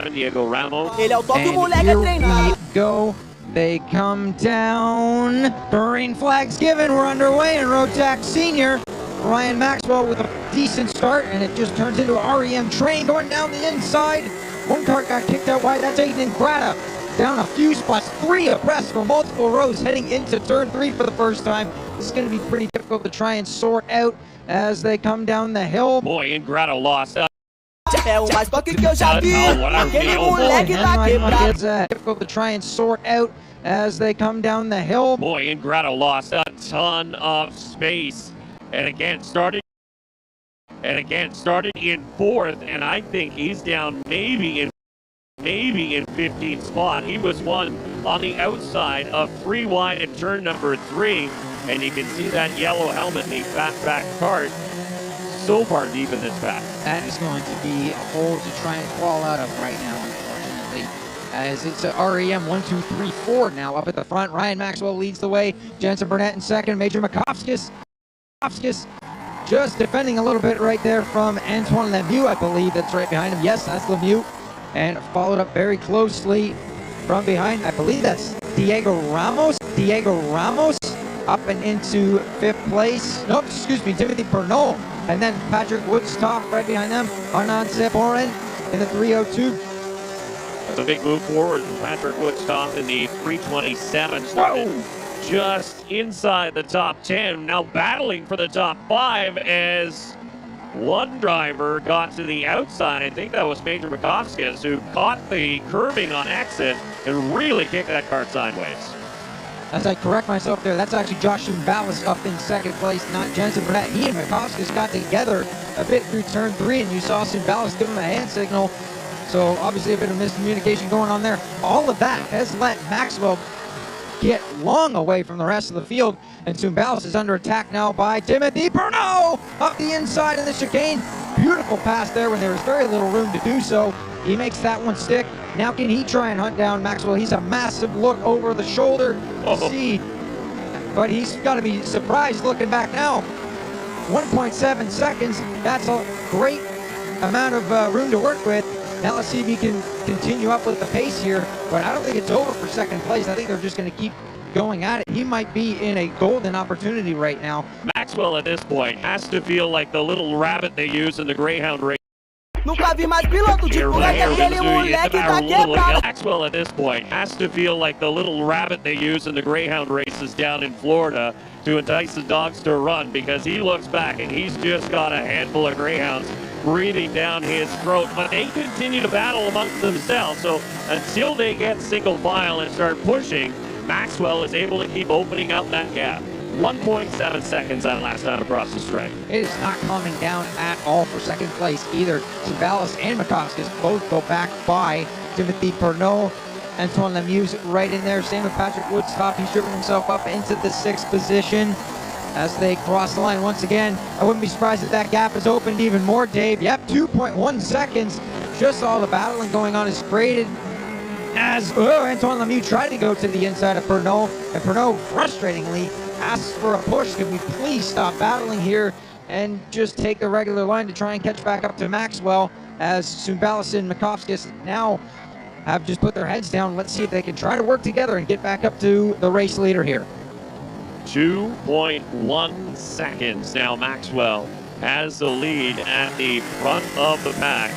Diego Ramos. Ele é o top moleque a Here treinar. we go. They come down. Green flag's given. We're underway in Rotax Senior. Ryan Maxwell with a decent start, and it just turns into an REM train going down the inside. One kart got kicked out wide. That's Aiden and Grata. Down a few spots, 3 abreast for multiple rows heading into turn 3 for the first time. This is going to be pretty difficult to try and sort out as they come down the hill. Boy, Ingrata lost. É o mais toque que eu já vi. Aquele moleque tá quebrado. It's difficult to try and sort out as they come down the hill. Boy, Ingrata lost a ton of space. And again started in 4th, and I think he's down maybe in 15th spot. He was one on the outside of 3 wide in turn number 3, and you can see that yellow helmet in the back cart so far deep in this pack. That is going to be a hole to try and crawl out of right now, unfortunately. As it's a REM 1, 2, 3, 4 now up at the front. Ryan Maxwell leads the way. Jensen Burnett in second. Major Makovskis just defending a little bit right there from Antoine Lemieux, I believe. That's right behind him. Yes, that's Lemieux. And followed up very closely from behind. I believe that's Diego Ramos. Up and into 5th place. Nope, excuse me, Timothy Pernod. And then Patrick Woodstock right behind them. Arnaud Seporin in the 302. That's a big move forward from Patrick Woodstock in the 327. Started just inside the top 10. Now battling for the top 5 as one driver got to the outside. I think that was Major Makovskis, who caught the curving on exit and really kicked that kart sideways. As I correct myself there, that's actually Josh Ballas up in 2nd place, not Jensen Burnett. He and Makovskis got together a bit through turn 3, and you saw Ballas give him a hand signal. So obviously a bit of miscommunication going on there. All of that has let Maxwell get long away from the rest of the field, and Ballas is under attack now by Timothy Pernod up the inside of the chicane. Beautiful pass there when there was very little room to do so. He makes that one stick. Now can he try and hunt down Maxwell? He's a massive look over the shoulder to see, but he's got to be surprised looking back now. 1.7 seconds, that's a great amount of room to work with. Now let's see if he can continue up with the pace here, but I don't think it's over for 2nd place. I think they're just going to keep going at it. He might be in a golden opportunity right now. Maxwell at this point has to feel like the little rabbit they use in the Greyhound race. Nunca vi mais piloto de fuga que aquele moleque tá quebrado. Maxwell at this point has to feel like the little rabbit they use in the Greyhound races down in Florida to entice the dogs to run, because he looks back and he's just got a handful of Greyhounds breathing down his throat, but they continue to battle amongst themselves. So until they get single file and start pushing, Maxwell is able to keep opening up that gap. 1.7 seconds on last time across the straight. It is not calming down at all for 2nd place either. Ballas and Makovskis both go back by Timothy Pernod. Antoine Lemieux's right in there. Same with Patrick Woodstock. He's driven himself up into the 6th position as they cross the line once again. I wouldn't be surprised if that gap is opened even more, Dave. Yep, 2.1 seconds. Just all the battling going on is created as Antoine Lemieux tried to go to the inside of Pernod, and Pernod frustratingly asks for a push. Can we please stop battling here and just take the regular line to try and catch back up to Maxwell, as Ballas and Makovskis now have just put their heads down. Let's see if they can try to work together and get back up to the race leader here. 2.1 seconds now. Maxwell has the lead at the front of the pack.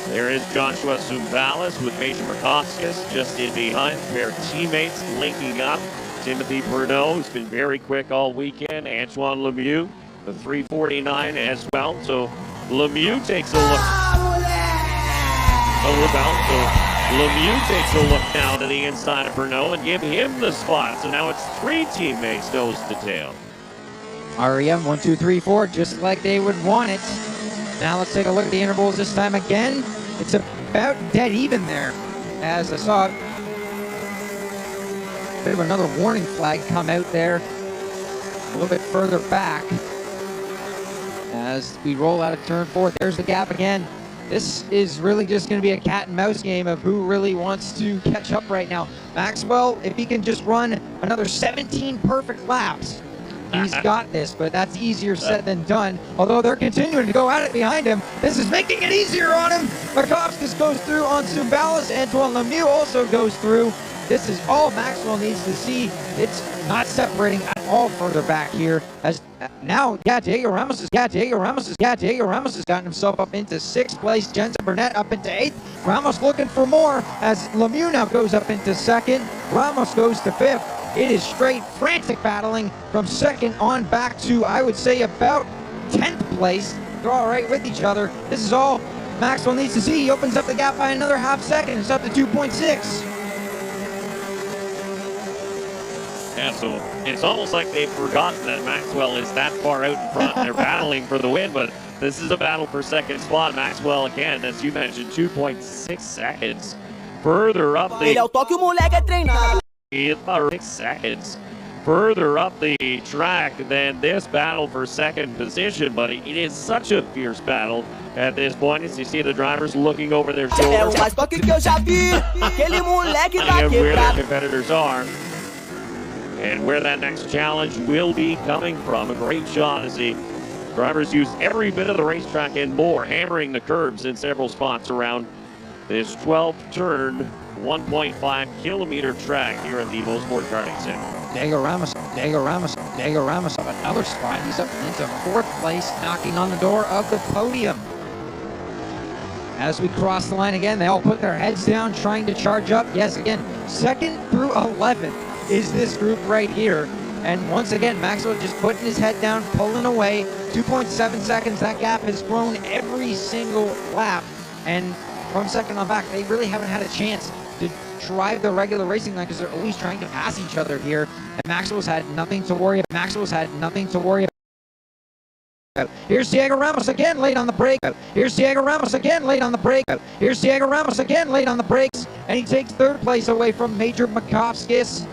There is Joshua Ballas with Major Makovskis just in behind. Their teammates linking up. Timothy Pernod, who's been very quick all weekend. Antoine Lemieux, the 349 as well. So Lemieux takes a look. Lemieux takes a look now to the inside of Pernod and give him the spot. So now it's 3 teammates nose to tail. REM 1, 2, 3, 4, just like they would want it. Now let's take a look at the intervals this time again. It's about dead even there, as I saw a bit of another warning flag come out there a little bit further back. As we roll out of turn 4, there's the gap again. This is really just going to be a cat and mouse game of who really wants to catch up right now. Maxwell, if he can just run another 17 perfect laps, He's got this, but that's easier said than done. Although they're continuing to go at it behind him. This is making it easier on him. Makovskis goes through on Zumbalis. Antoine Lemieux also goes through. This is all Maxwell needs to see. It's not separating at all further back here. As now, Diego Ramos has gotten himself up into 6th place. Jensen Burnett up into 8th. Ramos looking for more as Lemieux now goes up into 2nd. Ramos goes to 5th. It is straight frantic battling from 2nd on back to, I would say, about 10th place. They're all right with each other. This is all Maxwell needs to see. He opens up the gap by another half second. It's up to 2.6. Yeah, so it's almost like they've forgotten that Maxwell is that far out in front. They're battling for the win, but this is a battle for 2nd spot. Maxwell, again, as you mentioned, 2.6 seconds further up the... 6 seconds further up the track than this battle for 2nd position, but it is such a fierce battle at this point as you see the drivers looking over their shoulders where their competitors are and where that next challenge will be coming from. A great shot as the drivers use every bit of the racetrack and more, hammering the curbs in several spots around this 12-turn 1.5 kilometer track here at the Mosport Karting Center. Diego Ramos up another spot. He's up into 4th place, knocking on the door of the podium. As we cross the line again, they all put their heads down, trying to charge up. Yes, again, 2nd through 11th is this group right here. And once again, Maxwell just putting his head down, pulling away. 2.7 seconds. That gap has grown every single lap. And from 2nd on back, they really haven't had a chance to drive the regular racing line because they're always trying to pass each other here. And Maxwell's had nothing to worry about. Here's Diego Ramos again late on the brake. Here's Diego Ramos again late on the brakes. And he takes 3rd place away from Major Makovskis.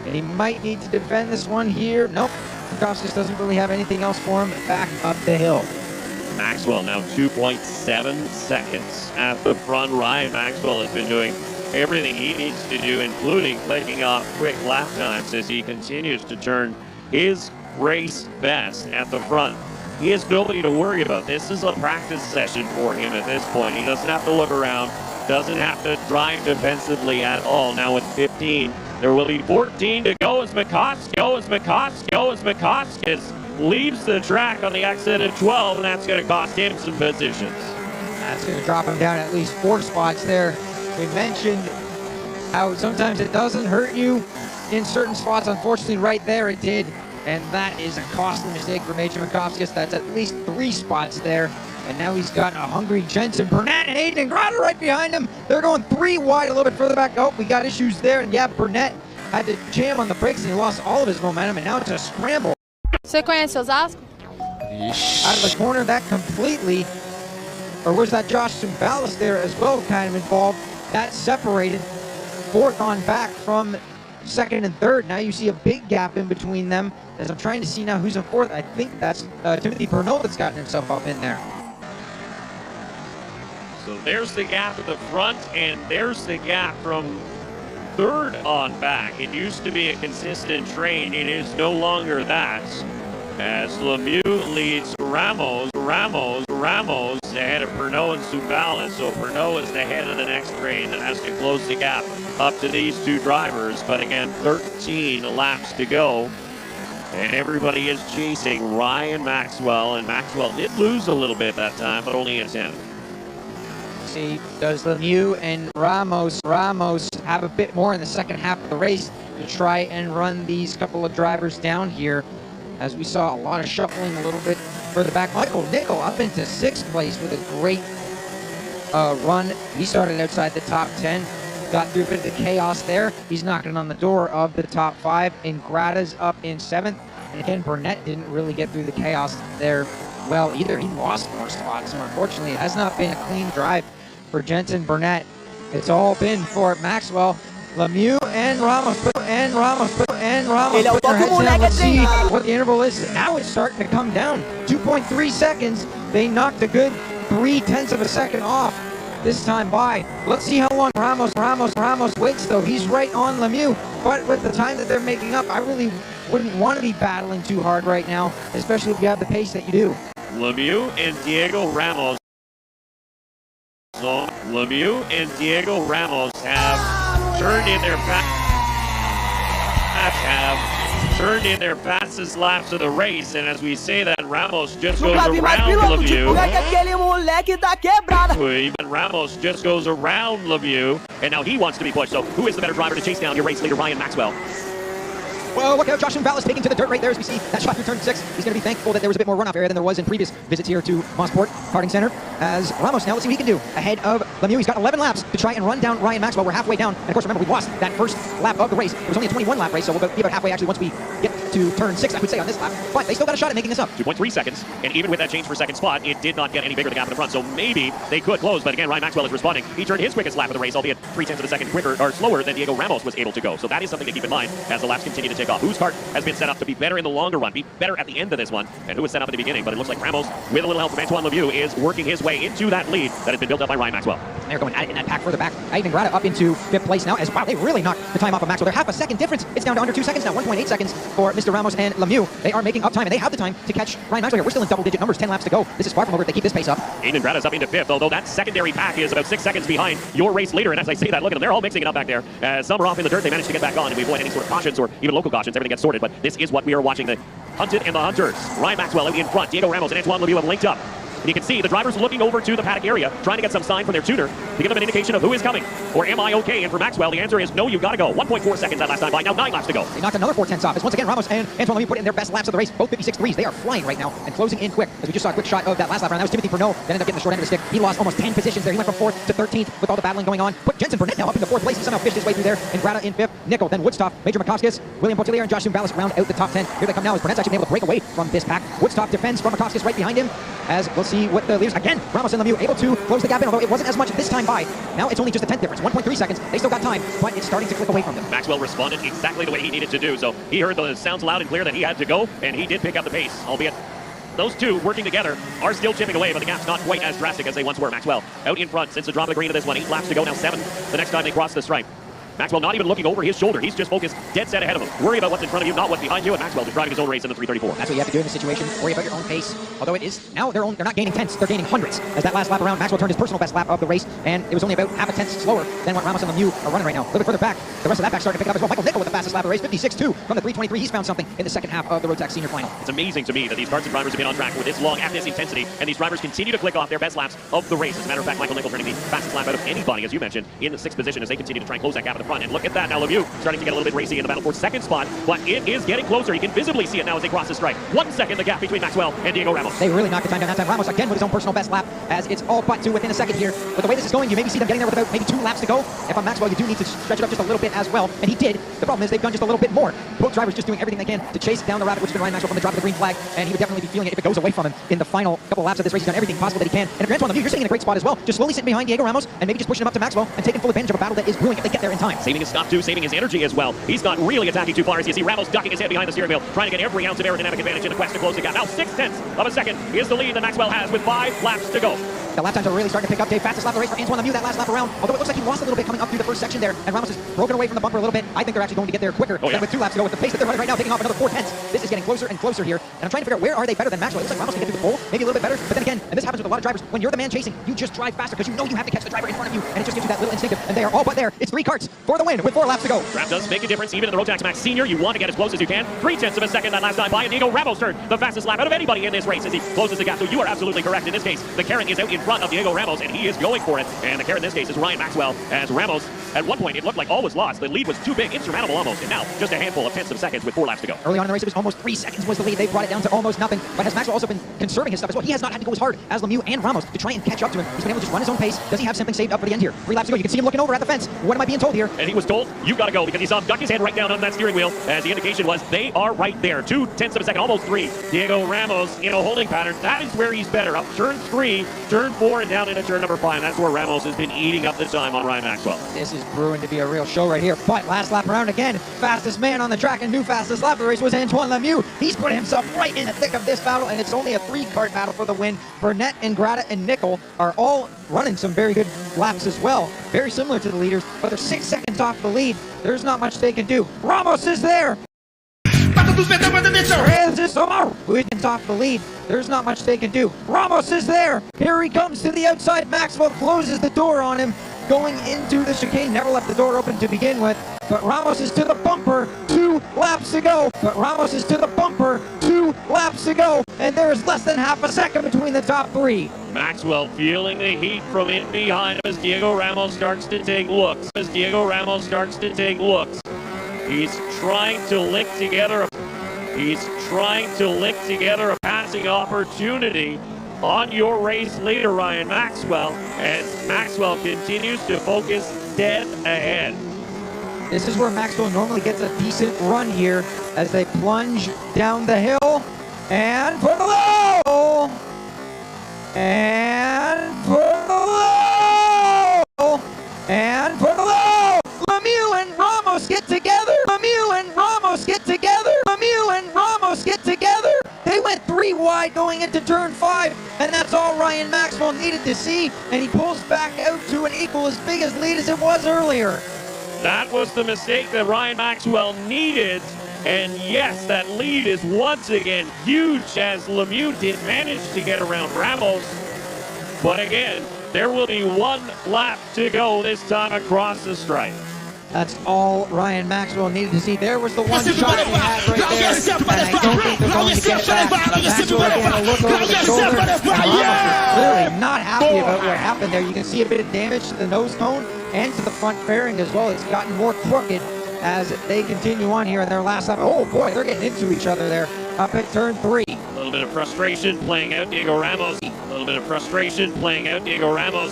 And he might need to defend this one here. Nope. Makovskis doesn't really have anything else for him back up the hill. Maxwell now 2.7 seconds at the front. Ryan Maxwell has been doing everything he needs to do, including clicking off quick lap times as he continues to turn his race best at the front. He has nobody to worry about. This is a practice session for him at this point. He doesn't have to look around, doesn't have to drive defensively at all. Now with 15, there will be 14 to go as Makovskis leaves the track on the exit at 12, and that's going to cost him some positions. That's going to drop him down at least 4 spots there. We mentioned how sometimes it doesn't hurt you in certain spots. Unfortunately, right there it did. And that is a costly mistake for Major Makovskis. That's at least 3 spots there. And now he's got a hungry Jensen Burnett and Aiden Ingrata right behind him. They're going 3 wide a little bit further back. Oh, we got issues there. And yeah, Burnett had to jam on the brakes and he lost all of his momentum. And now it's a scramble. Você conhece Osasco? Out of the corner, that completely. Or was that Josh Zumbalis there as well, kind of involved? That separated 4th on back from 2nd and 3rd. Now you see a big gap in between them. As I'm trying to see now who's in 4th, I think that's Timothy Pernod that's gotten himself up in there. So there's the gap at the front, and there's the gap from 3rd on back. It used to be a consistent train. It is no longer that. As Lemieux leads Ramos ahead of Pernod and Zumbalis. So Pernod is the head of the next train that has to close the gap up to these 2 drivers. But again, 13 laps to go. And everybody is chasing Ryan Maxwell. And Maxwell did lose a little bit that time, but only a 10. See, does Lemieux and Ramos have a bit more in the second half of the race to try and run these couple of drivers down here? As we saw a lot of shuffling a little bit further back. Michael Nickel up into 6th place with a great run. He started outside the top 10, got through a bit of the chaos there. He's knocking on the door of the top 5. Ingrata's up in 7th. And again, Burnett didn't really get through the chaos there well either. He lost more spots, so unfortunately it has not been a clean drive for Jensen Burnett. It's all been for Maxwell. Lemieux and Ramos put their heads down. Let's see what the interval is. Now it's starting to come down. 2.3 seconds. They knocked a good 0.3 of a second off this time by. Let's see how long Ramos waits, though. He's right on Lemieux, but with the time that they're making up, I really wouldn't want to be battling too hard right now, especially if you have the pace that you do. Lemieux and Diego Ramos. So Lemieux and Diego Ramos have turned in their fastest laps of the race, and as we say that, Ramos just goes around Lemieux. Even Ramos just goes around Lemieux, and now he wants to be pushed. So who is the better driver to chase down your race leader, Ryan Maxwell? Well, look out, Josh Vallis taking to the dirt right there as we see that shot through turn 6. He's going to be thankful that there was a bit more runoff area than there was in previous visits here to Mosport Karting Center. As Ramos now, let's see what he can do. Ahead of Lemieux, he's got 11 laps to try and run down Ryan Maxwell. We're halfway down, and of course, remember, we lost that first lap of the race. It was only a 21-lap race, so we'll be about halfway actually once we get to turn 6, I would say, on this lap. But they still got a shot at making this up. 2.3 seconds, and even with that change for second spot, it did not get any bigger, the gap in the front, so maybe they could close. But again, Ryan Maxwell is responding. He turned his quickest lap of the race, albeit 0.3 of a second quicker or slower than Diego Ramos was able to go. So that is something to keep in mind as the laps continue to take off. Whose cart has been set up to be better in the longer run, be better at the end of this one, and who was set up at the beginning? But it looks like Ramos, with a little help from Antoine Lemieux, is working his way into that lead that has been built up by Ryan Maxwell. And they're going at it in that pack further back. Even Grata up into 5th place now, as wow, they really knocked the time off of Maxwell. They're half a second difference. It's down to under 2 seconds now, 1.8 seconds for Mr. Ramos and Lemieux. They are making up time, and they have the time to catch Ryan Maxwell here. We're still in double-digit numbers, 10 laps to go. This is far from over if they keep this pace up. Aiden Grata's up into 5th, although that secondary pack is about 6 seconds behind your race leader. And as I say that, look at them, they're all mixing it up back there. Some are off in the dirt, they managed to get back on, and we avoid any sort of cautions or even local cautions. Everything gets sorted, but this is what we are watching. The Hunted and the Hunters. Ryan Maxwell out in front. Diego Ramos and Antoine Lemieux have linked up. And you can see the drivers looking over to the paddock area, trying to get some sign from their tutor to give them an indication of who is coming. Or am I okay? And for Maxwell, the answer is no, you've got to go. 1.4 seconds that last time by. Now 9 laps to go. They knocked another 4/10 off. As once again, Ramos and Antoine Lemieux put in their best laps of the race. Both 56.3s. They are flying right now and closing in quick. As we just saw a quick shot of that last lap round. That was Timothy Pernod. That ended up getting the short end of the stick. He lost almost 10 positions there. He went from 4th to 13th with all the battling going on. Put Jensen Burnett now up into 4th place. He somehow fished his way through there. And Grata in 5th. Nickel, then Woodstock, Major Makovskis, William Botelier, and Josh Vallis round out the top 10. Here they come now as Burnett's actually been able to break away from this pack. Woodstock defends from Makovskis right behind him. As we'll see what the leaders again. Ramos and Lemieux able to close the gap in, although it wasn't as much this time by. Now it's only just a 10th difference, 1.3 seconds. They still got time, but it's starting to click away from them. Maxwell responded exactly the way he needed to do, so he heard the sounds loud and clear that he had to go, and he did pick up the pace, albeit those two working together are still chipping away, but the gap's not quite as drastic as they once were. Maxwell out in front since the drop of the green of this one. 8 laps to go, now 7 the next time they cross the stripe. Maxwell not even looking over his shoulder. He's just focused dead set ahead of him. Worry about what's in front of you, not what's behind you. And Maxwell just driving his own race in the 334. That's what you have to do in this situation. Worry about your own pace. Although it is now they're not gaining tenths, they're gaining hundreds. As that last lap around, Maxwell turned his personal best lap of the race, and it was only about half a tenth slower than what Ramos and Lemieux are running right now. A little bit further back, the rest of that back starting to pick it up as well. Michael Nickel with the fastest lap of the race, 56.2 from the 323. He's found something in the second half of the Road Tax Senior Final. It's amazing to me that these karts and drivers have been on track for this long at this intensity, and these drivers continue to click off their best laps of the race. As a matter of fact, Michael Nickel turning the fastest lap out of anybody, as you mentioned, in the 6th position as they continue to try and close that gap at the front. And look at that now, Lemieux starting to get a little bit racy in the battle for 2nd spot, but it is getting closer. You can visibly see it now as they cross the stripe. 1 second the gap between Maxwell and Diego Ramos. They really knocked the time down that time. Ramos again with his own personal best lap, as it's all but to within a second here. But the way this is going, you maybe see them getting there with about maybe 2 laps to go. If I'm Maxwell, you do need to stretch it up just a little bit as well, and he did. The problem is they've done just a little bit more. Both drivers just doing everything they can to chase down the rabbit, which has been Ryan Maxwell from the drop of the green flag, and he would definitely be feeling it if it goes away from him in the final couple laps of this race. He's done everything possible that he can. And if you're Antoine Lemieux, you're sitting in a great spot as well, just slowly sitting behind Diego Ramos and maybe just pushing him up to Maxwell and taking full advantage of a battle that is brewing if they get there in time. Saving his stop too, saving his energy as well. He's not really attacking too far as you see Ramos ducking his head behind the steering wheel, trying to get every ounce of aerodynamic advantage in the quest to close the gap. Now 0.6 of a second is the lead that Maxwell has with 5 laps to go. The lap times are really starting to pick up, Dave. Fastest lap of the race for Antoine Lemieux that last lap around. Although it looks like he lost a little bit coming up through the first section there, and Ramos has broken away from the bumper a little bit. I think they're actually going to get there quicker than with 2 laps to go. With the pace that they're running right now, taking off another 4/10. This is getting closer and closer here, and I'm trying to figure out where are they better than Maxwell. It looks like Ramos can get through the pole, maybe a little bit better, but then again, and this happens with a lot of drivers, when you're the man chasing, you just drive faster because you know you have to catch the driver in front of you, and it just gives you that little instinctive, and they are all but there. It's 3 karts for the win with 4 laps to go. Draft does make a difference, even in the Road Tax Max Senior. You want to get as close as you can. 0.3 of a second that last time by, and Diego Ramos turned the fastest lap out of anybody in this race as he closes the gap. So you are absolutely correct. In this case, the Karen is out in front of Diego Ramos, and he is going for it. And the Karen in this case is Ryan Maxwell, as Ramos, at one point, it looked like all was lost. The lead was too big, insurmountable almost, and now just a handful of tenths of seconds with 4 laps to go. Early on in the race, it was almost 3 seconds was the lead. They brought it down to almost nothing, but has Maxwell also been conserving his stuff as well? He has not had to go as hard as Lemieux and Ramos to try and catch up to him. He's been able to just run his own pace. Does he have something saved up for the end here? 3 laps to go. You can see him looking over at the fence. What am I being told here? And he was told, you've got to go, because he saw him duck his head right down on that steering wheel, as the indication was they are right there. 0.2 of a second, almost 3. Diego Ramos in a holding pattern. That is where he's better. Up turn 3, turn 4 and down into turn number 5. That's where Ramos has been eating up the time on Ryan Maxwell. This is brewing to be a real show right here. But last lap around again, fastest man on the track and new fastest lap of the race was Antoine Lemieux. He's put himself right in the thick of this battle, and it's only a 3-cart battle for the win. Burnett and Grata and Nickel are all running some very good laps as well. Very similar to the leaders, but they're 6 seconds off the lead. There's not much they can do. Ramos is there. Wiggins off the lead. There's not much they can do. Ramos is there. Here he comes to the outside. Maxwell closes the door on him going into the chicane. Never left the door open to begin with. But Ramos is to the bumper. 2 laps to go. And there is less than half a second between the top 3. Maxwell feeling the heat from in behind him as Diego Ramos starts to take looks. He's trying to lick together a passing opportunity on your race leader, Ryan Maxwell, as Maxwell continues to focus dead ahead. This is where Maxwell normally gets a decent run here as they plunge down the hill and for the low! Lemieux and Ramos get together. They went 3 wide going into turn 5, and that's all Ryan Maxwell needed to see, and he pulls back out to an equal as big as lead as it was earlier. That was the mistake that Ryan Maxwell needed, and yes, that lead is once again huge as Lemieux did manage to get around Ramos, but again, there will be 1 lap to go this time across the stripe. That's all Ryan Maxwell needed to see. There was the one shot he had right there, and I don't think they're going to get it back. Maxwell again, a look over the shoulder, and Ramos is clearly not happy about what happened there. You can see a bit of damage to the nose cone and to the front fairing as well. It's gotten more crooked as they continue on here in their last lap. Oh boy, they're getting into each other there up at turn 3. A little bit of frustration playing out Diego Ramos,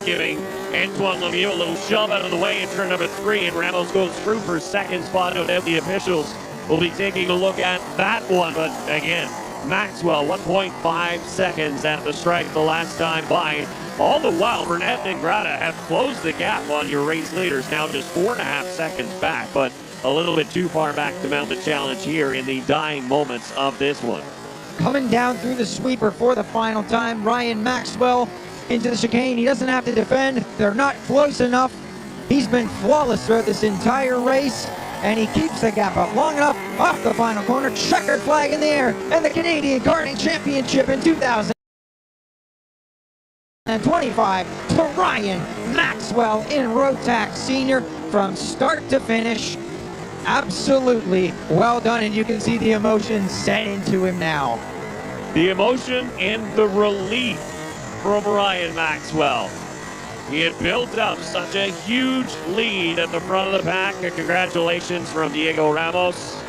giving Antoine Lemieux a little shove out of the way in turn number 3, and Ramos goes through for second spot. No doubt the officials will be taking a look at that one, but again, Maxwell 1.5 seconds at the stripe the last time by. All the while, Burnett and Grata have closed the gap on your race leaders, now just 4.5 seconds back, but a little bit too far back to mount the challenge here in the dying moments of this one. Coming down through the sweeper for the final time, Ryan Maxwell into the chicane. He doesn't have to defend. They're not close enough. He's been flawless throughout this entire race, and he keeps the gap up long enough off the final corner. Checkered flag in the air, and the Canadian Karting Championship in 2025 to Ryan Maxwell in Rotax Senior from start to finish. Absolutely well done, and you can see the emotion set into him now. The emotion and the relief from Ryan Maxwell. He had built up such a huge lead at the front of the pack, and congratulations from Diego Ramos.